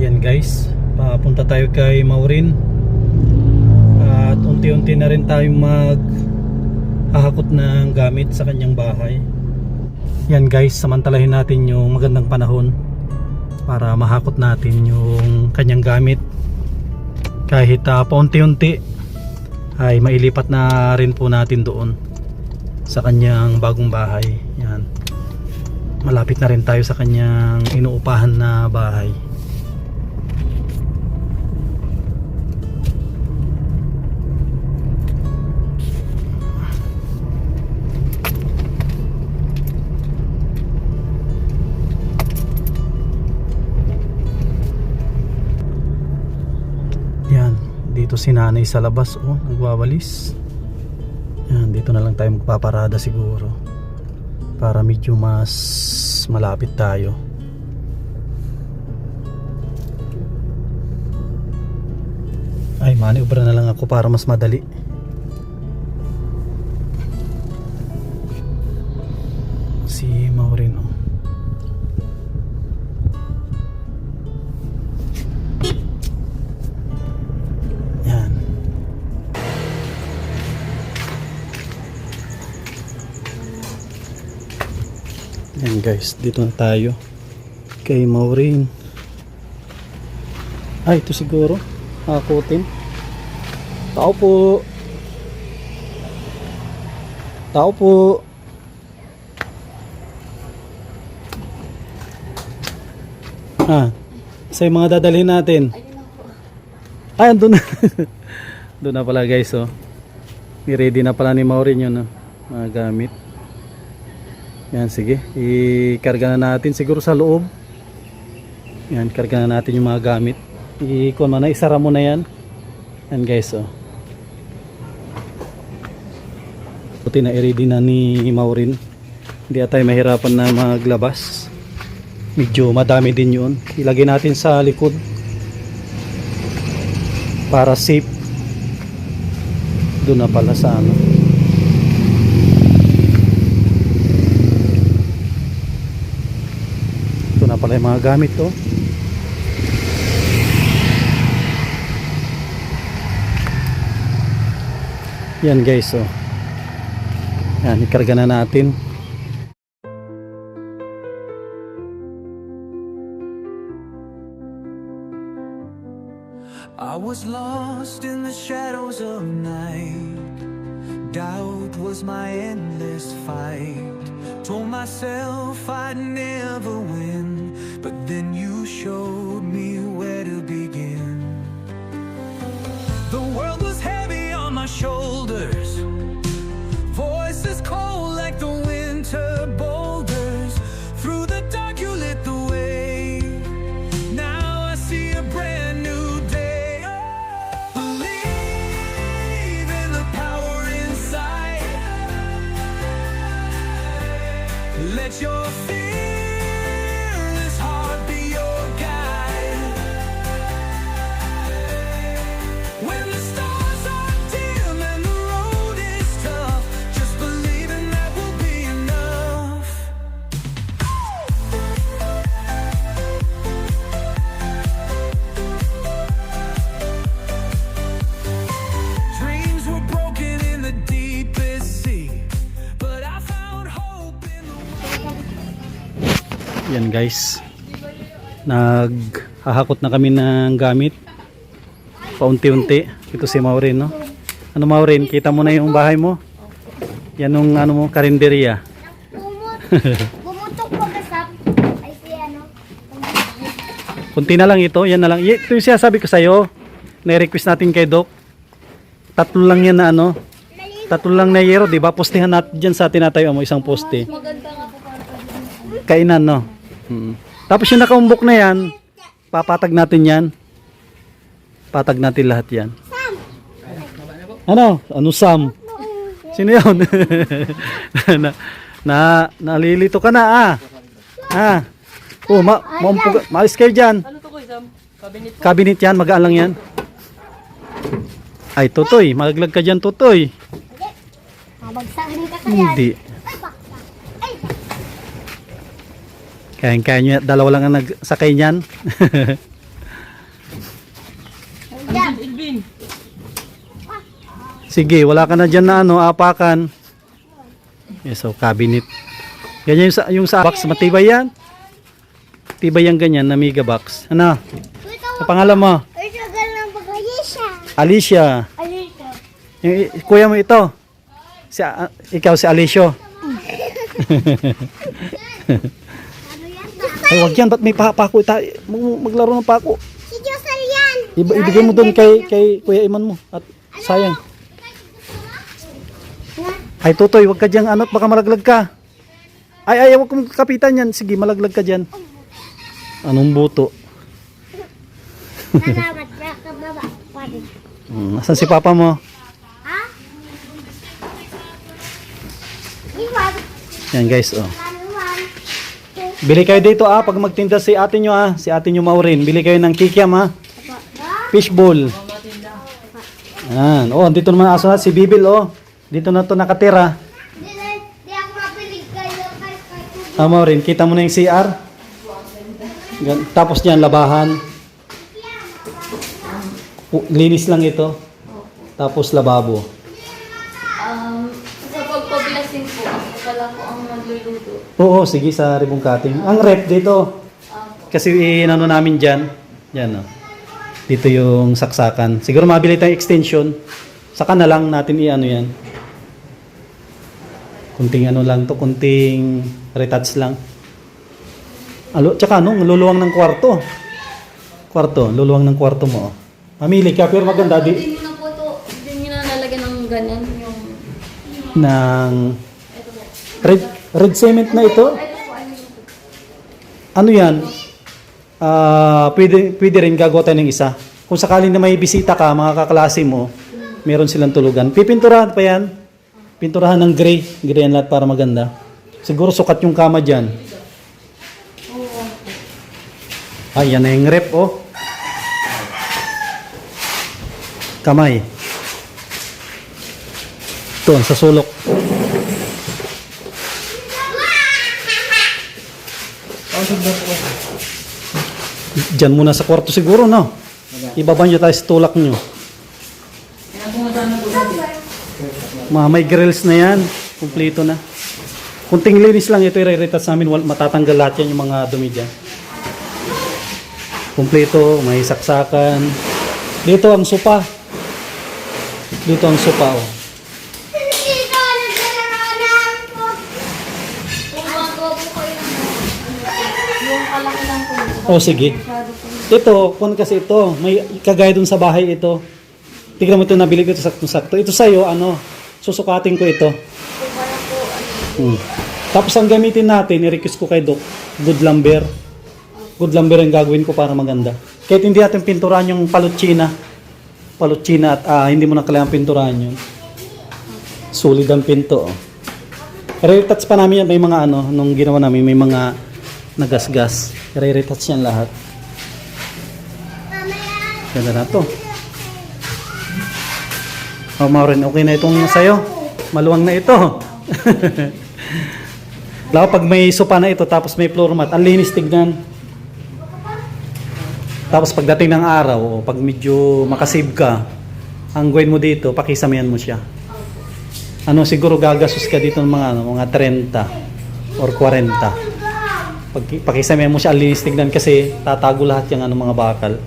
Yan guys, papunta tayo kay Maureen. At unti-unti na rin tayong maghahakot ng gamit sa kanyang bahay. Yan guys, samantalahin natin yung magandang panahon para mahakot natin yung kanyang gamit. Kahit paunti-unti ay mailipat na rin po natin doon sa kanyang bagong bahay. Yan, malapit na rin tayo sa kanyang inuupahan na bahay. Yan, dito si nanay sa labas, oh, nagwawalis. Yan, dito na lang tayo magpaparada siguro para medyo mas malapit tayo. Ay, maniobra na lang ako para mas madali. Si Maureen, oh. Yan. Yan guys, dito na tayo kay Maureen. Ay, ito siguro hakutin. Tao po. Tao po. Sa mga dadalhin natin. Ay, andun na. Doon na pala guys, oh. I-ready na pala ni Maureen yun, oh, mga gamit. Yan, sige. I-karga na natin siguro sa loob. Yan, karga na natin yung mga gamit. I-kuha mo na, isara mo na yan. Yan guys, oh. Buti na i-ready na ni Maureen. Hindi tayo mahirapan na maglabas. Medyo madami din yun. Ilagay natin sa likod para safe. Doon na pala sa ano. Ito na pala yung mga gamit, oh. Yan guys, oh. Yan, ikarga na natin. I was lost in the shadows of night. Doubt was my endless fight. Told myself I'd never win, but then you showed me where to begin. The world was heavy on my shoulders, voices cold like the winter boulders. Through the dark you lit the way. Now I see a brand new day. Believe in the power inside. Let your fearless heart be your guide. When the stars are dim and the road is tough, just believe in that will be enough. Dreams were broken in the deepest sea, but I found hope in the Yan guys, naghahakot na kami ng gamit paunti-unti. Ito si Maureen, no? Ano Maureen, kita mo na yung bahay mo? Yan yung ano mo, karinderya. Bumutok po kasap. Ay si ano. Kunti na lang ito, yan na lang. Ito yung sinasabi ko sa'yo, na-request natin kay Doc. Tatlo lang yan na ano, tatlo lang na yero, di ba? Postehan natin dyan sa tinatayo mo, isang poste. Maganda nga po para Kainan, no? Tapos yung nakaumbok na yan, papatag natin yan. Patag natin lahat yan. Ano? Ano Sam? Sino yun? Nalilito ka na, ah. Ah. Oh, maalis kayo dyan. Ano to ko, Sam? Cabinet po? Cabinet yan, magaan lang yan. Ay, Totoy, malaglag ka dyan, Totoy. Mabagsakan ka kaya. Hindi. Kaya nyo, dalawa lang ang nagsakay niyan. Sige, wala ka na dyan na ano, apakan. Yes, so cabinet. Ganyan yung sa box, matibay yan. Tibay yan ganyan na mega box. Ano? Sa pangalan mo? Ito galang pag-Alicia. Alicia. Alicia. Yung, kuya mo ito. Si, ikaw si Alicio. Ano yan ba? Ay, wag yan. Ba't may pako? Maglaro ng pako. Si Josel yan. Ibigay mo doon kay Kuya Iman mo. At sayang. Ay, Tutoy, wag ka dyan. Ano, baka malaglag ka. Ay, wag kong kapitan yan. Sige, malaglag ka dyan. Anong buto? Salamat. Baba. Pwede. Asan si Papa mo? Ha? Iwan. Yan guys, oh. Iwan. Bili kayo dito pag magtinda si ate nyo si ate nyo Maureen. Bili kayo ng kikiam fishbowl. Yan, oh, dito naman aso na si Bibil, oh. Dito na to nakatira. Di ako mapilig kayo kay Maureen, kita mo na yung CR? Tapos diyan labahan. Linis lang ito. Tapos lababo. Sa pagpablessing po, ako pala po ang nagluluto. Oo, sige sa ribbon cutting. Ang rep dito. Kasi inano namin diyan. Yan, oh. Dito yung saksakan. Siguro mabili tayong extension. Saka na lang natin i-ano yan. Kunting ano lang to, kunting retouch lang. Tsaka ano, luluwang ng kwarto. Luluwang ng kwarto mo. Oh. Mamili ka, pero maganda. Hindi nyo na po ito, hindi nyo na nalagyan ng ganyan. Yung... Ng Ito po. red cement na ito. Ito po, ano yun po. Ano yan? Pwede rin gagawa tayo ng isa. Kung sakaling na may bisita ka, mga kaklase mo, meron silang tulugan. Pipinturahan pa yan. Pinturahan ng gray. Gray yan lahat para maganda. Siguro sukat yung kama dyan. Ay, yan na yung rep, oh. Kamay. Ito, sa sulok. Diyan muna sa kwarto siguro, no? Ibaba nyo tayo sa tulak nyo. May grills na yan. Kumpleto na. Kunting linis lang ito, i-retouch namin. Matatanggal lahat yan yung mga dumi dyan. Kumpleto, may saksakan. Dito ang sopa. Dito ang sopa, oh. Dito, nagkakaroon po. Gumagawa po kayo ng yung kalaki lang po. Oh, sige. Ito, kung kasi ito, may kagaya dun sa bahay ito. Tignan mo ito, nabili ko ito sakto-sakto. Ito sa'yo, ano, susukatin ko ito. Tapos ang gamitin natin, i-request ko kay Doc, good lumber. Good lumber ang gagawin ko para maganda. Kahit hindi natin pinturahan yung palutsina at hindi mo na kailangan pinturahan yun. Solid ang pinto. Oh. I-retouch pa namin yan. May mga ano, nung ginawa namin, may mga nagasgas. I-retouch yan lahat. Ganda na to. Oh, Maureen, okay na itong sa'yo. Maluwang na ito. Lalo pag may sopa na ito, tapos may floor mat, ang linis tignan. Tapos pagdating ng araw, o pag medyo makasave ka, ang gawin mo dito, pakisamayan mo siya. Ano, siguro gagastos ka dito ng mga 30 or 40. Pag pakisamayan mo siya, ang linis tignan kasi tatago lahat yung mga bakal.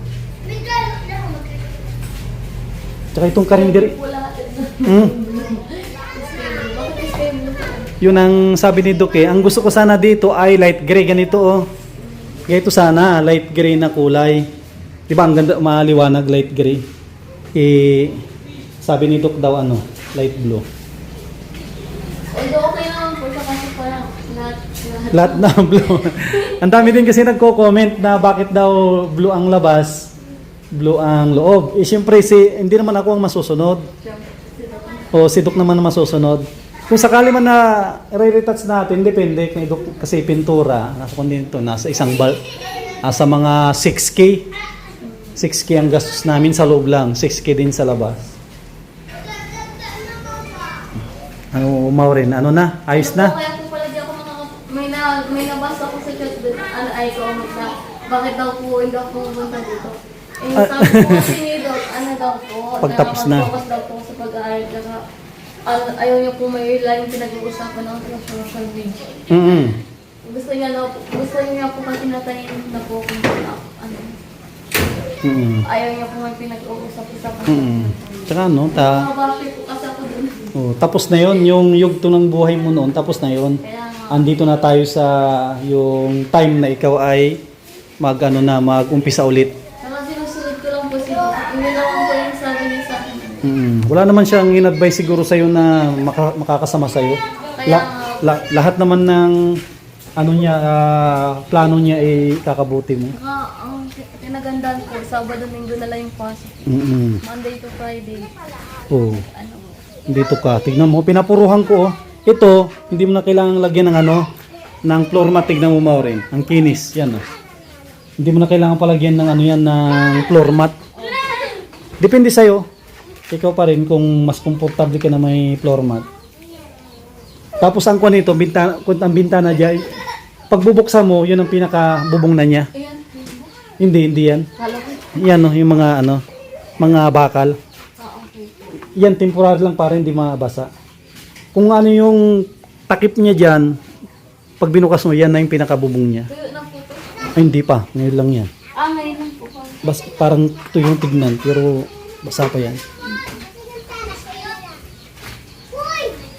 Tsaka itong karinderi. Yun ang sabi ni Doc, ang gusto ko sana dito ay light gray, ganito, oh. Ito sana, light gray na kulay. Diba, ang ganda, maliwanag, light gray. Sabi ni Doc daw, light blue. Although okay naman po siya kasi parang Lahat na blue. Ang dami din kasi nagko-comment na bakit daw blue ang labas, blue ang loob. Siyempre, hindi naman ako ang masusunod. O si Doc naman ang masusunod. Kung sakali man na i-retouch natin, depende kay Doc kasi pintura. Nasa isang sa mga 6K. 6K ang gastos namin sa loob lang. 6K din sa labas. Maureen, na? Ayos na? Kaya po pala di ako may nabasa ko sa chat doon, ay comment na, bakit daw po hindi ako pumunta dito. Eh, sabi po kasi ni Doc, ano daw po, Pagtapos na. nakapag-focus daw po sa pag-aaral. Kaya ayaw niya po may laging pinag-uusapan ng social media. Mm. Gusto niya po kasi natayin na po kung ano. Mm. Ayaw niya po may pinag-uusap-usapan. Mm. Tsaka ano, Nakabati po kasi ako dun. tapos na yon yung yugto ng buhay mo noon, tapos na yon. Kaya nga, Andito na tayo sa yung time na ikaw ay mag-umpisa ulit. saka sinusunod ko lang po si Doc. Hindi naman po yung sabi niya sa akin. Wala naman siyang in-advise siguro sa'yo na makakasama sa'yo. Lahat naman ng plano niya ay kakabuti mo. Saka ang kinagandaan ko, Sabado, Linggo na lang yung pasok. Monday to Friday. Oh, Ano, dito ka. Tignan mo, pinapuruhan ko. Oh. Ito, hindi mo na kailangan lagyan ng ng floor mat. Tignan mo, Maureen. Ang kinis, yan. Oh. Hindi mo na kailangan palagyan ng ng floor mat. Depende sa'yo. Ikaw pa rin kung mas komportable ka na may floor mat. Tapos ang kuha nito, ang bintana dyan, pagbubuksan mo, yun ang pinaka-bubong na niya. ayan. Hindi yan. Kala ko. Yan yung mga bakal. Okay. Yan, temporary lang para hindi mabasa. Kung ano yung takip niya dyan, pag binukas mo, yan na yung pinaka-bubong niya. Tuyo na po to. Ay, hindi pa. Ngayon lang yan. Ngayon lang po. Parang ito yung tignan, pero basa pa yan.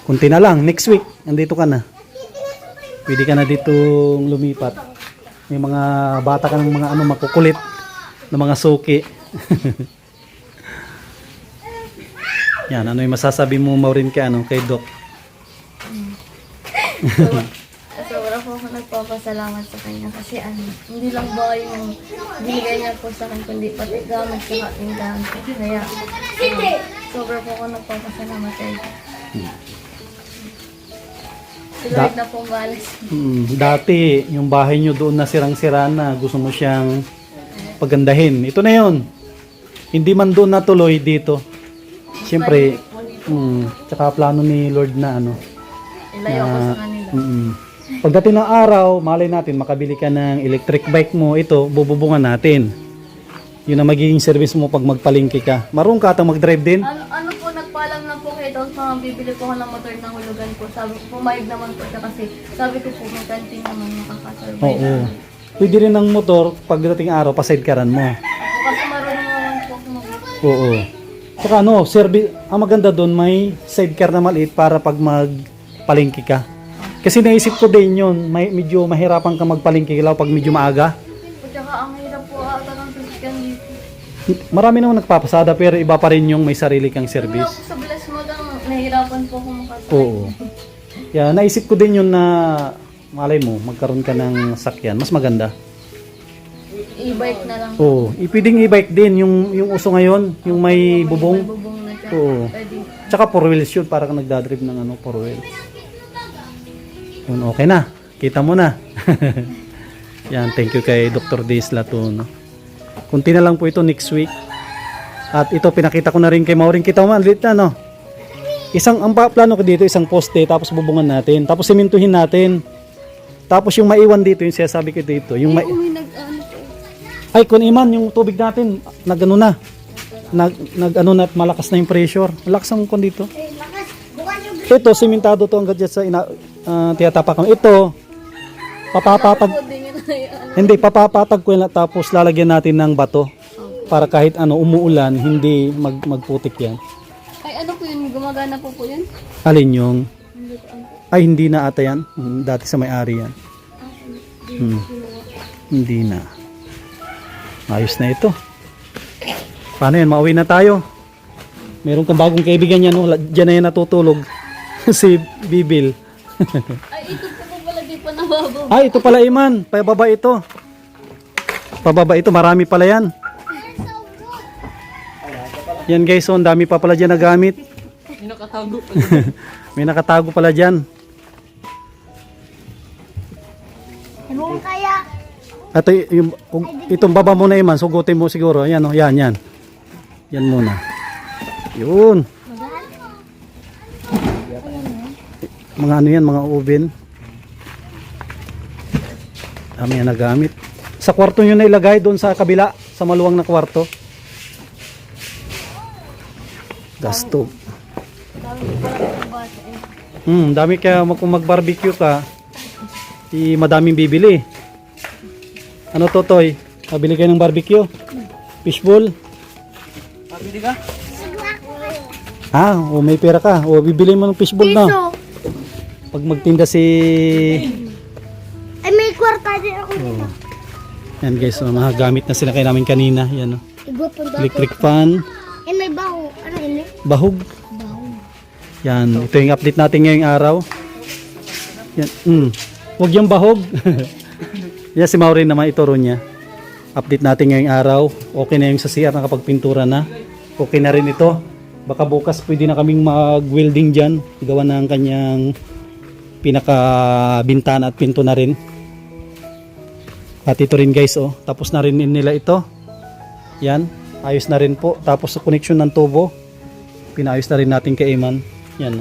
Kunti na lang, next week, nandito ka na. Pwede ka na ditong lumipat. May mga bata ka ng mga makukulit, ng mga suki. Yan, ano yung masasabi mo, Maureen, kay Doc? Sobra po ako nagpapasalamat sa kanya kasi hindi lang ba yung binigay niya po sa akin, kundi pati gamit sa ating gamit. Kaya sobra po ako nagpapasalamat sa kanya. Si Lord na pong balas. Dati, yung bahay nyo doon na sirang-sira na, gusto mo siyang pagandahin. Ito na yon. Hindi man doon natuloy dito. Siyempre, tsaka plano ni Lord na Ilayo ko sa kanila. Pagdating ng araw, malay natin, makabili ka ng electric bike mo, ito, bububungan natin. Yun ang magiging service mo pag magpalingki ka. Marunong ka atang mag-drive din? Ano po, nagpaalam na po kayo daw sa bibili ko ng motor ng hulugan ko. Sabi ko, pumayag naman po siya kasi sabi ko po, may kanting naman makakasurvive. Oo. Pwede rin ng motor, pagdating araw, pa-sidekaran mo. Ako kasi marunong naman po ako Oo. Saka service, ang maganda doon, may sidecar na maliit para pag magpalingki ka. Kasi naisip ko din yun, medyo mahirapan ka magpalingki lalo pag medyo maaga. Tsaka ang hirap po ata ng sasakyan dito. Marami naman nagpapasada pero iba pa rin yung may sarili kang Wala service. po sa bilas mo lang, nahihirapan po ako makasakay. Oo. Kaya naisip ko din yun na malay mo, magkaroon ka ng sakyan. Mas maganda. E-bike na lang. Oo. Pwedeng e-bike din, yung uso ngayon, yung may bubong. May bubong na siya. Oo. Pwede. Tsaka 4 wheels yun, para ka nagdadrive ng 4 wheels. Yun, okay na. Kita mo na. Yan, thank you kay Dr. Diz Latuno. Kunti na lang po ito next week. At ito, pinakita ko na rin kay Maureen. Kita mo, lit na, ang plano ko dito, isang poste, tapos bubungan natin. Tapos simintuhin natin. Tapos yung maiwan dito, yung sinasabi ko dito. Yung May nag-ano po. ay, kung iman, yung tubig natin, nag-ano na. Nag-ano na at malakas na yung pressure. Malakas ang kon dito. Ito, simentado to hanggang dyan sa tiyatapak kami. Ito, papapatag. Hindi, papapatag ko yan tapos lalagyan natin ng bato. Para kahit umuulan, hindi magputik yan. Ay, ano po yun? Gumagana po yun? Alin yung? Ay, hindi na ata yan. Dati sa may-ari yan. Hindi na. Ayos na ito. Paano yan? Mauwi na tayo. Meron kang bagong kaibigan yan. Diyan na yan natutulog. Si Bibil. Ay, ito po pala di pa nababaw. Ay, ito pala Iman. Pababa ito. Pababa ito. Marami pala yan. Yan guys. So, ang dami pa pala dyan na gamit. May nakatago pa. May nakatago pala dyan. Ibong kaya. At itong baba mo na Iman. Sugutin mo siguro. Yan o. Yan. Yan muna. Yun. Mga ano yan, mga oven. Dami yan nagamit. Sa kwarto nyo na ilagay, doon sa kabila, sa maluwang na kwarto. Gas stove. Dami ko pala ng bata eh. Dami kaya kung mag-barbecue ka, madaming bibili. Ano to, Toy? Pabili kayo ng barbecue? Fishbowl? Pabili ka? May pera ka. O, bibili mo ng fishbowl na. Piso. Pag magtinda si... Ay, may kwarta din ako dito. Yan guys, mga gamit na sila kayo namin kanina. Yan, Igupon daw. electric fan, Eh, may baho. Ano ini? bahog. Baho. Yan, ito yung update natin ngayong araw. Yan, huwag yung bahog. Yan si Maureen naman, ituro niya. Update natin ngayong araw. Okay na yung sa CR, nakapagpintura na. Okay na rin ito. Baka bukas pwede na kaming mag-welding dyan. Gawa ng kanyang pinaka-bintana at pinto na rin. At ito rin guys, tapos na rin nila ito. Yan, ayos na rin po. Tapos sa connection ng tubo, pinaayos na rin natin kay Eman. Yan.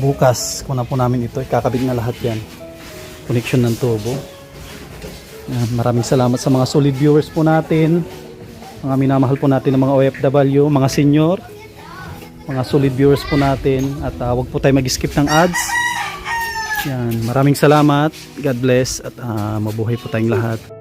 Bukas, kuna po namin ito. Ikakabit na lahat yan. Connection ng tubo. Yan, maraming salamat sa mga solid viewers po natin. Mga minamahal po natin ng mga OFW, mga senior, mga solid viewers po natin. At wag po tayo mag-skip ng ads. Yan, maraming salamat. God bless at mabuhay po tayong lahat.